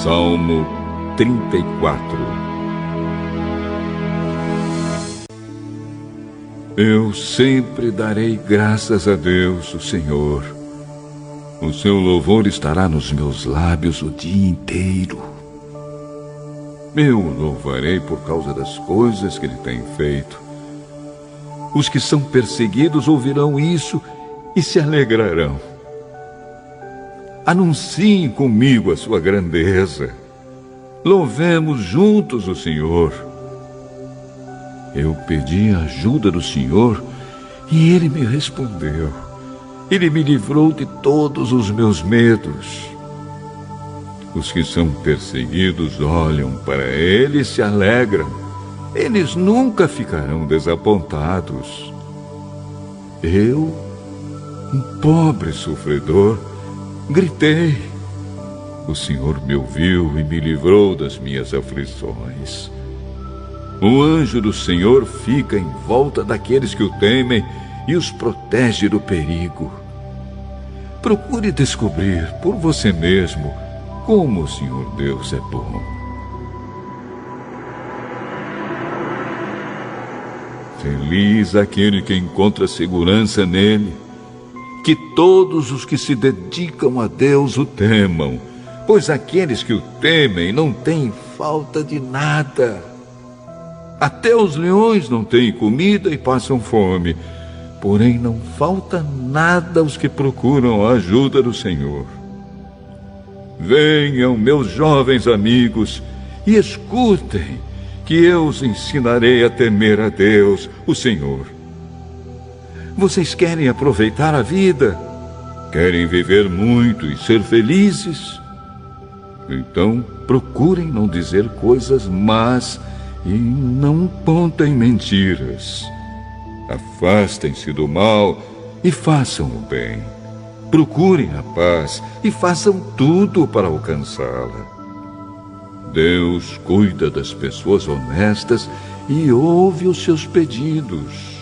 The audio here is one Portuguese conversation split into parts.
Salmo 34. Eu sempre darei graças a Deus, o Senhor. O seu louvor estará nos meus lábios o dia inteiro. Eu o louvarei por causa das coisas que ele tem feito. Os que são perseguidos ouvirão isso e se alegrarão. Anunciem comigo a sua grandeza. Louvemos juntos o Senhor. Eu pedi a ajuda do Senhor e Ele me respondeu. Ele me livrou de todos os meus medos. Os que são perseguidos olham para Ele e se alegram. Eles nunca ficarão desapontados. Eu, um pobre sofredor, gritei. O Senhor me ouviu e me livrou das minhas aflições. O anjo do Senhor fica em volta daqueles que o temem e os protege do perigo. Procure descobrir por você mesmo como o Senhor Deus é bom. Feliz aquele que encontra segurança nele. Que todos os que se dedicam a Deus o temam, pois aqueles que o temem não têm falta de nada. Até os leões não têm comida e passam fome, porém não falta nada aos que procuram a ajuda do Senhor. Venham, meus jovens amigos, e escutem, que eu os ensinarei a temer a Deus, o Senhor. Vocês querem aproveitar a vida? Querem viver muito e ser felizes? Então procurem não dizer coisas más e não contem mentiras. Afastem-se do mal e façam o bem. Procurem a paz e façam tudo para alcançá-la. Deus cuida das pessoas honestas e ouve os seus pedidos.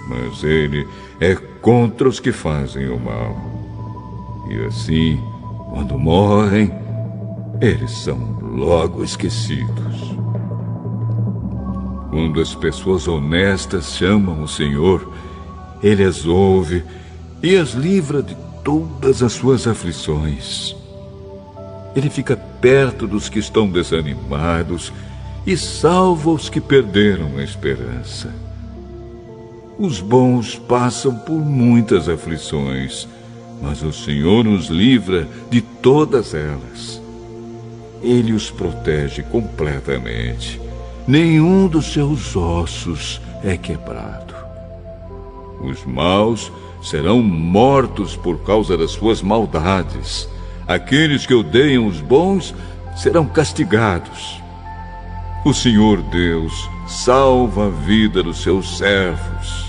Mas Ele é contra os que fazem o mal. E assim, quando morrem, eles são logo esquecidos. Quando as pessoas honestas chamam o Senhor, Ele as ouve e as livra de todas as suas aflições. Ele fica perto dos que estão desanimados e salva os que perderam a esperança. Os bons passam por muitas aflições, mas o Senhor nos livra de todas elas. Ele os protege completamente. Nenhum dos seus ossos é quebrado. Os maus serão mortos por causa das suas maldades. Aqueles que odeiam os bons serão castigados. O Senhor Deus salva a vida dos seus servos.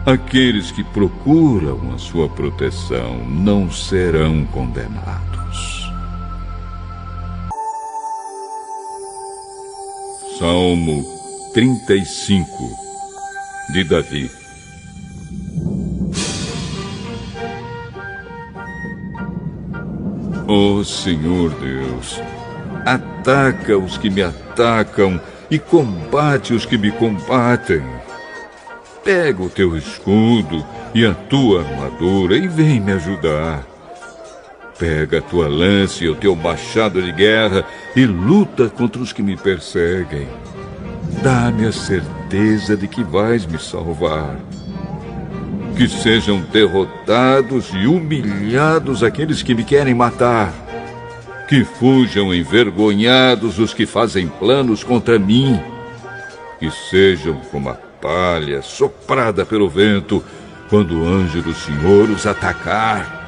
Aqueles que procuram a sua proteção não serão condenados. Salmo 35, de Davi. Ó Senhor Deus, ataca os que me atacam e combate os que me combatem. Pega o teu escudo e a tua armadura e vem me ajudar. Pega a tua lança e o teu machado de guerra e luta contra os que me perseguem. Dá-me a certeza de que vais me salvar. Que sejam derrotados e humilhados aqueles que me querem matar. Que fujam envergonhados os que fazem planos contra mim. Que sejam como a palha soprada pelo vento quando o anjo do Senhor os atacar.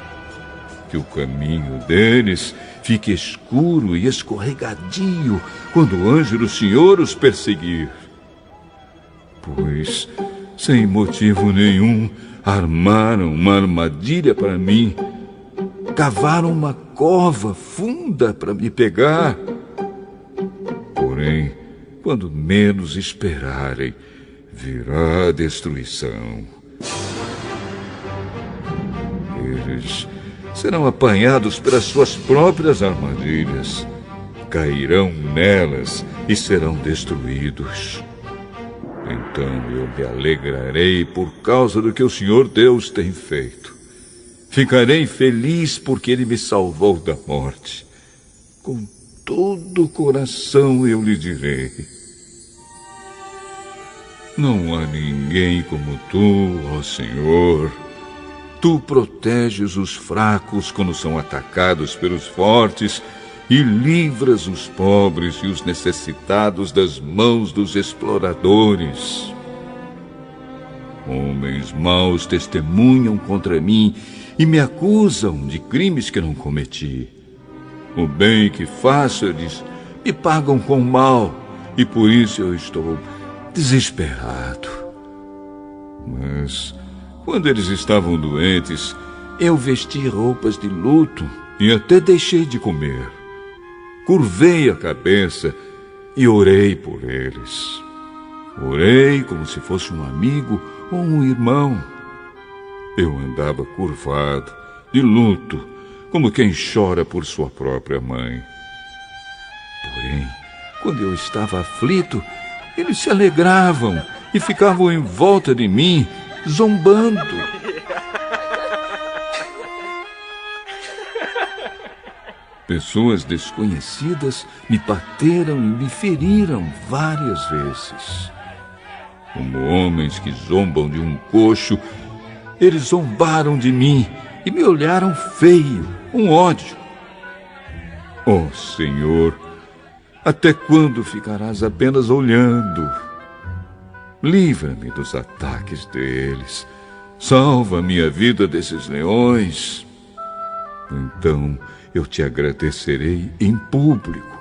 Que o caminho deles fique escuro e escorregadio quando o anjo do Senhor os perseguir. Pois, sem motivo nenhum, armaram uma armadilha para mim. Cavaram uma cova funda para me pegar. Porém, quando menos esperarem, virá a destruição. Eles serão apanhados pelas suas próprias armadilhas. cairão nelas e serão destruídos. Então eu me alegrarei por causa do que o Senhor Deus tem feito. Ficarei feliz porque Ele me salvou da morte. Com todo o coração eu lhe direi: não há ninguém como tu, ó Senhor. Tu proteges os fracos quando são atacados pelos fortes e livras os pobres e os necessitados das mãos dos exploradores. Homens maus testemunham contra mim e me acusam de crimes que não cometi. O bem que faço, eles me pagam com mal, e por isso eu estou desesperado. Mas quando eles estavam doentes, eu vesti roupas de luto e até deixei de comer. Curvei a cabeça e orei por eles. Orei como se fosse um amigo ou um irmão. Eu andava curvado, de luto, como quem chora por sua própria mãe. Porém, quando eu estava aflito, eles se alegravam e ficavam em volta de mim, zombando. Pessoas desconhecidas me bateram e me feriram várias vezes. Como homens que zombam de um coxo, eles zombaram de mim e me olharam feio, com ódio. Ó Senhor, até quando ficarás apenas olhando? Livra-me dos ataques deles. Salva minha vida desses leões. Então eu te agradecerei em público.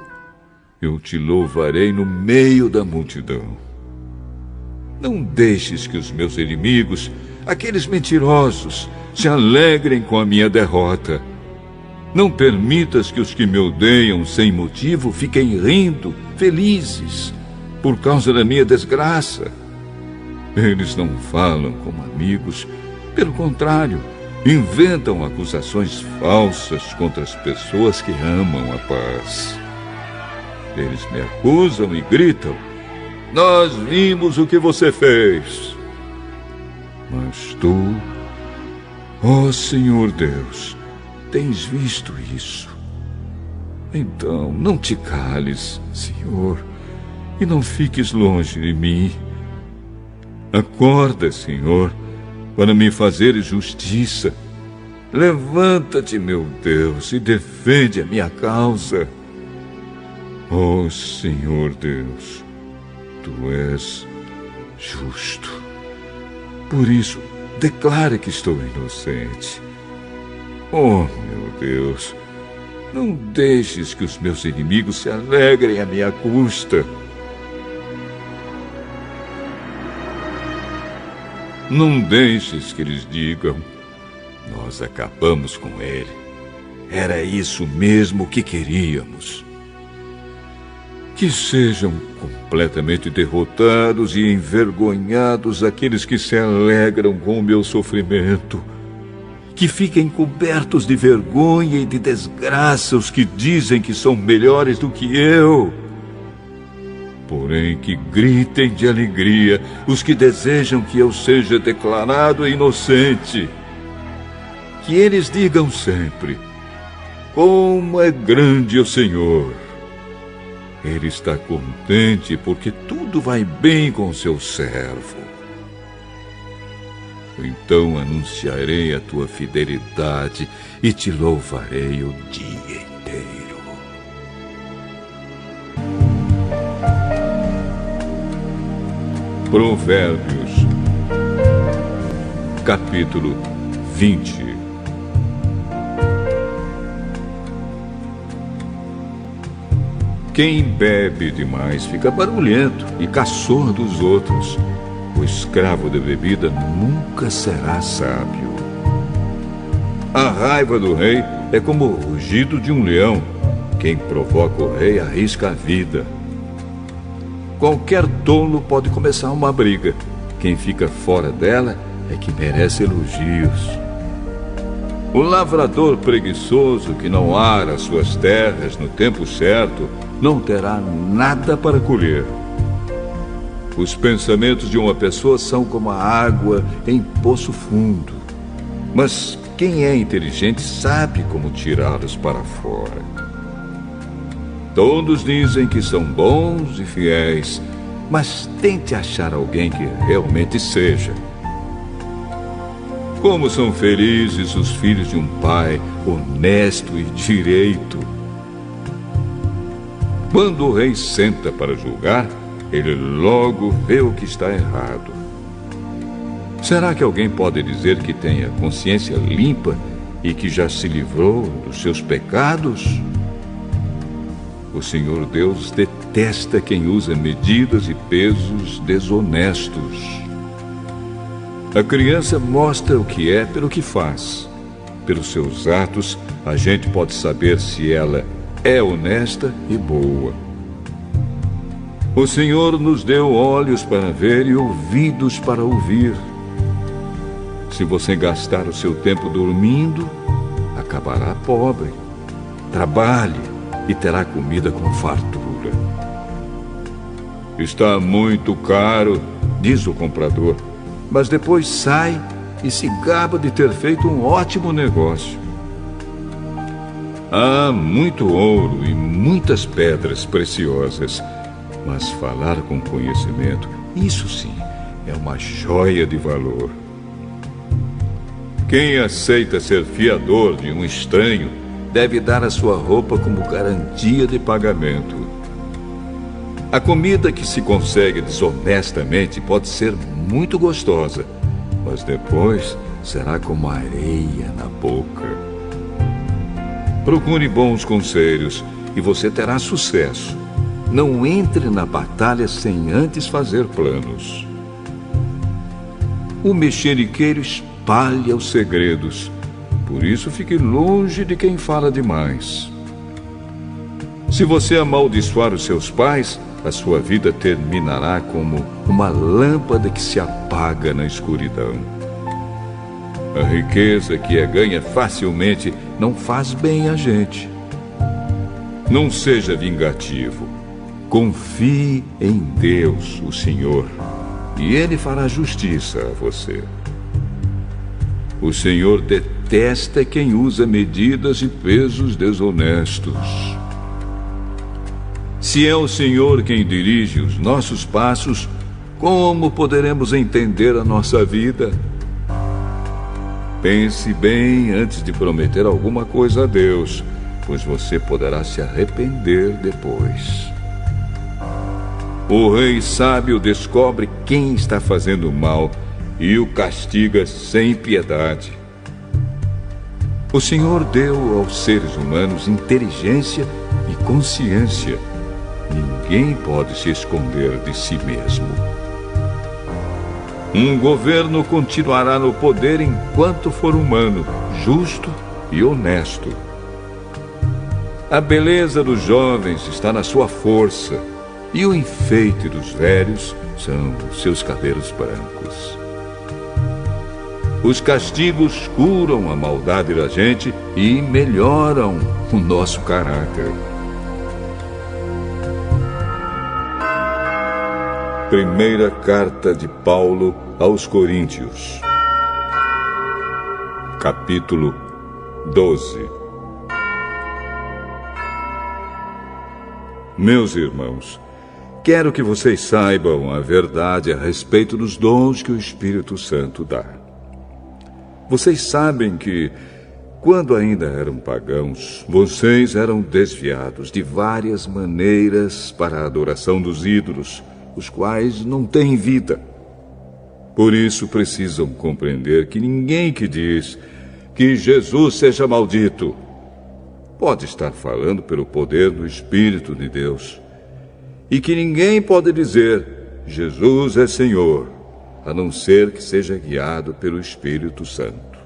Eu te louvarei no meio da multidão. Não deixes que os meus inimigos, aqueles mentirosos, se alegrem com a minha derrota. Não permitas que os que me odeiam sem motivo fiquem rindo, felizes, por causa da minha desgraça. Eles não falam como amigos, pelo contrário, inventam acusações falsas contra as pessoas que amam a paz. Eles me acusam e gritam: nós vimos o que você fez. Mas tu, ó Senhor Deus, tens visto isso. Então não te cales, Senhor, e não fiques longe de mim. Acorda, Senhor, para me fazer justiça. Levanta-te, meu Deus, e defende a minha causa. Ó Senhor Deus, tu és justo. Por isso, declara que estou inocente. Oh, meu Deus, não deixes que os meus inimigos se alegrem à minha custa. Não deixes que eles digam: nós acabamos com ele. Era isso mesmo que queríamos. Que sejam completamente derrotados e envergonhados aqueles que se alegram com o meu sofrimento. Que fiquem cobertos de vergonha e de desgraça os que dizem que são melhores do que eu. Porém, que gritem de alegria os que desejam que eu seja declarado inocente. Que eles digam sempre: como é grande o Senhor! Ele está contente porque tudo vai bem com seu servo. Então anunciarei a tua fidelidade e te louvarei o dia inteiro. Provérbios, capítulo 20. Quem bebe demais fica barulhento e caçor dos outros. O escravo da bebida nunca será sábio. A raiva do rei é como o rugido de um leão. Quem provoca o rei arrisca a vida. Qualquer tolo pode começar uma briga. Quem fica fora dela é que merece elogios. O lavrador preguiçoso que não ara suas terras no tempo certo não terá nada para colher. Os pensamentos de uma pessoa são como a água em poço fundo, mas quem é inteligente sabe como tirá-los para fora. Todos dizem que são bons e fiéis, mas tente achar alguém que realmente seja. Como são felizes os filhos de um pai honesto e direito. Quando o rei senta para julgar, ele logo vê o que está errado. Será que alguém pode dizer que tenha consciência limpa e que já se livrou dos seus pecados? O Senhor Deus detesta quem usa medidas e pesos desonestos. A criança mostra o que é pelo que faz. Pelos seus atos, a gente pode saber se ela é honesta e boa. O Senhor nos deu olhos para ver e ouvidos para ouvir. Se você gastar o seu tempo dormindo, acabará pobre. Trabalhe e terá comida com fartura. Está muito caro, diz o comprador, mas depois sai e se gaba de ter feito um ótimo negócio. Há muito ouro e muitas pedras preciosas, mas falar com conhecimento, isso sim, é uma joia de valor. Quem aceita ser fiador de um estranho deve dar a sua roupa como garantia de pagamento. A comida que se consegue desonestamente pode ser muito gostosa, mas depois será como areia na boca. Procure bons conselhos e você terá sucesso. Não entre na batalha sem antes fazer planos. O mexeriqueiro espalha os segredos, por isso fique longe de quem fala demais. Se você amaldiçoar os seus pais, a sua vida terminará como uma lâmpada que se apaga na escuridão. A riqueza que é ganha facilmente não faz bem a gente. Não seja vingativo. Confie em Deus, o Senhor, e Ele fará justiça a você. O Senhor detesta quem usa medidas e pesos desonestos. Se é o Senhor quem dirige os nossos passos, como poderemos entender a nossa vida? Pense bem antes de prometer alguma coisa a Deus, pois você poderá se arrepender depois. O rei sábio descobre quem está fazendo mal e o castiga sem piedade. O Senhor deu aos seres humanos inteligência e consciência. Ninguém pode se esconder de si mesmo. Um governo continuará no poder enquanto for humano, justo e honesto. A beleza dos jovens está na sua força, e o enfeite dos velhos são os seus cabelos brancos. Os castigos curam a maldade da gente e melhoram o nosso caráter. Primeira carta de Paulo aos Coríntios, capítulo 12. Meus irmãos, quero que vocês saibam a verdade a respeito dos dons que o Espírito Santo dá. Vocês sabem que, quando ainda eram pagãos, vocês eram desviados de várias maneiras para a adoração dos ídolos, os quais não têm vida. Por isso precisam compreender que ninguém que diz que Jesus seja maldito pode estar falando pelo poder do Espírito de Deus. E que ninguém pode dizer Jesus é Senhor, a não ser que seja guiado pelo Espírito Santo.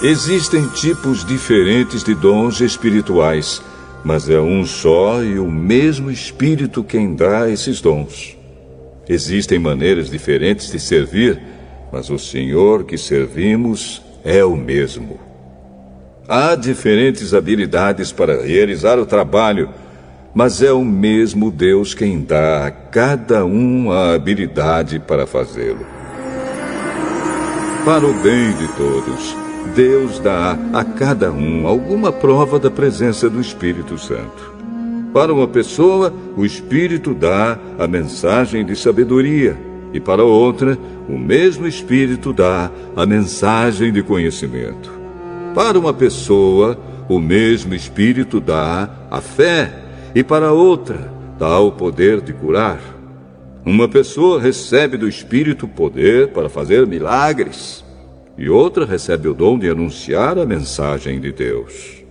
Existem tipos diferentes de dons espirituais, mas é um só e o mesmo Espírito quem dá esses dons. Existem maneiras diferentes de servir, mas o Senhor que servimos é o mesmo. Há diferentes habilidades para realizar o trabalho, mas é o mesmo Deus quem dá a cada um a habilidade para fazê-lo. Para o bem de todos, Deus dá a cada um alguma prova da presença do Espírito Santo. Para uma pessoa, o Espírito dá a mensagem de sabedoria, e para outra, o mesmo Espírito dá a mensagem de conhecimento. Para uma pessoa, o mesmo Espírito dá a fé, e para outra, dá o poder de curar. Uma pessoa recebe do Espírito poder para fazer milagres, e outra recebe o dom de anunciar a mensagem de Deus.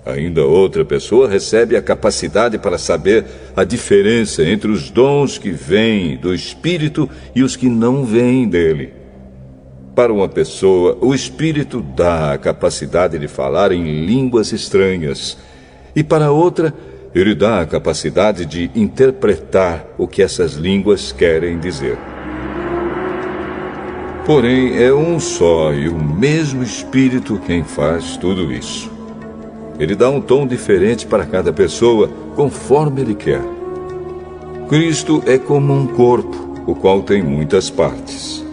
Ainda outra pessoa recebe a capacidade para saber a diferença entre os dons que vêm do Espírito e os que não vêm dele. Para uma pessoa, o Espírito dá a capacidade de falar em línguas estranhas, e para outra, ele dá a capacidade de interpretar o que essas línguas querem dizer. Porém, é um só e o mesmo Espírito quem faz tudo isso. Ele dá um tom diferente para cada pessoa, conforme ele quer. Cristo é como um corpo, o qual tem muitas partes.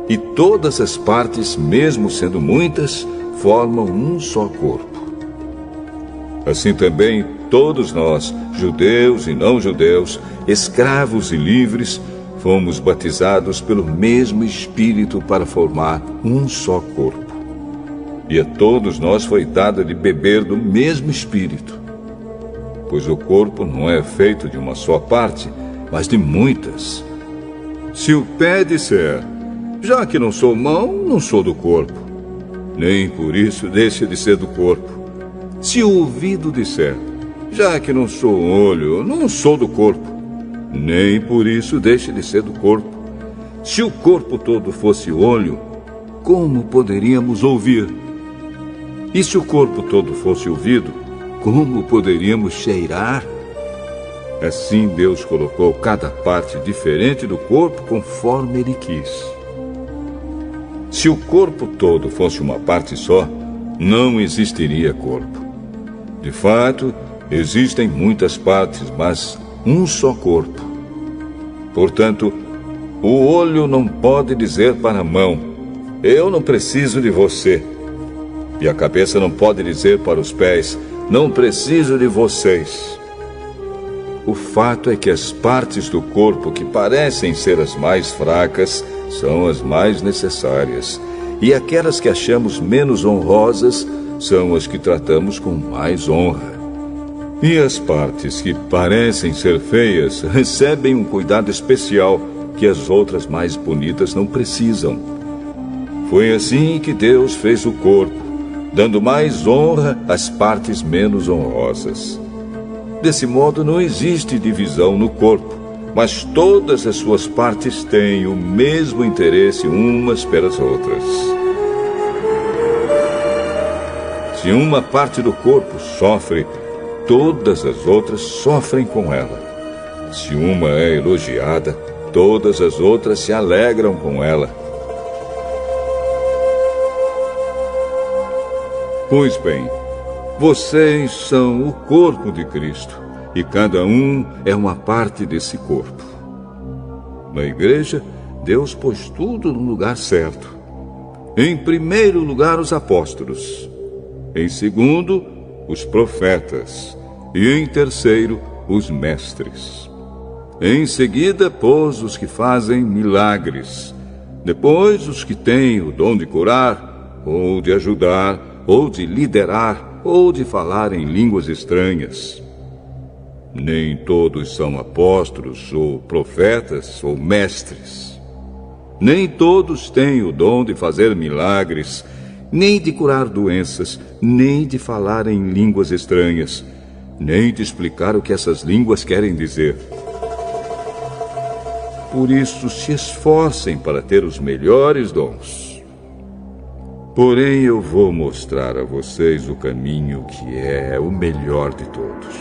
E todas as partes, mesmo sendo muitas, formam um só corpo. Assim também, todos nós, judeus e não judeus, escravos e livres, fomos batizados pelo mesmo Espírito para formar um só corpo. E a todos nós foi dado de beber do mesmo Espírito. Pois o corpo não é feito de uma só parte, mas de muitas. Se o pé disser, já que não sou mão, não sou do corpo, nem por isso deixa de ser do corpo. Se o ouvido disser, já que não sou olho, não sou do corpo, nem por isso deixa de ser do corpo. Se o corpo todo fosse olho, como poderíamos ouvir? E se o corpo todo fosse ouvido, como poderíamos cheirar? Assim Deus colocou cada parte diferente do corpo conforme Ele quis. Se o corpo todo fosse uma parte só, não existiria corpo. De fato, existem muitas partes, mas um só corpo. Portanto, o olho não pode dizer para a mão, eu não preciso de você. E a cabeça não pode dizer para os pés, não preciso de vocês. O fato é que as partes do corpo que parecem ser as mais fracas são as mais necessárias. E aquelas que achamos menos honrosas são as que tratamos com mais honra. E as partes que parecem ser feias recebem um cuidado especial que as outras mais bonitas não precisam. Foi assim que Deus fez o corpo, dando mais honra às partes menos honrosas. Desse modo, não existe divisão no corpo, mas todas as suas partes têm o mesmo interesse umas pelas outras. Se uma parte do corpo sofre, todas as outras sofrem com ela. Se uma é elogiada, todas as outras se alegram com ela. Pois bem, vocês são o corpo de Cristo, e cada um é uma parte desse corpo. Na igreja, Deus pôs tudo no lugar certo. Em primeiro lugar, os apóstolos. Em segundo, os profetas. E em terceiro, os mestres. Em seguida, pôs os que fazem milagres. Depois, os que têm o dom de curar, ou de ajudar, ou de liderar, ou de falar em línguas estranhas. Nem todos são apóstolos, ou profetas, ou mestres. Nem todos têm o dom de fazer milagres, nem de curar doenças, nem de falar em línguas estranhas, nem de explicar o que essas línguas querem dizer. Por isso, se esforcem para ter os melhores dons. Porém, eu vou mostrar a vocês o caminho que é o melhor de todos.